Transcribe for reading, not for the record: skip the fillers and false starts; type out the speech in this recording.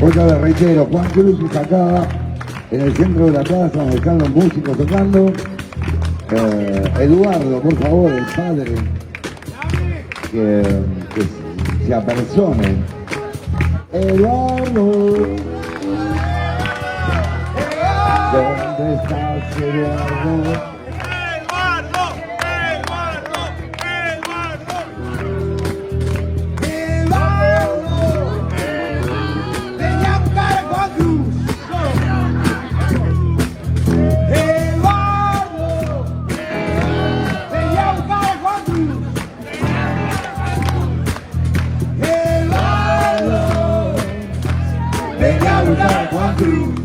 Otra vez reitero, Juan Cruz está acá en el centro de la plaza donde están los músicos tocando. Eduardoo, por favor, el padre, que se apersone. Eduardoo, ¿dónde estás, Eduardoo? Juan Cruz.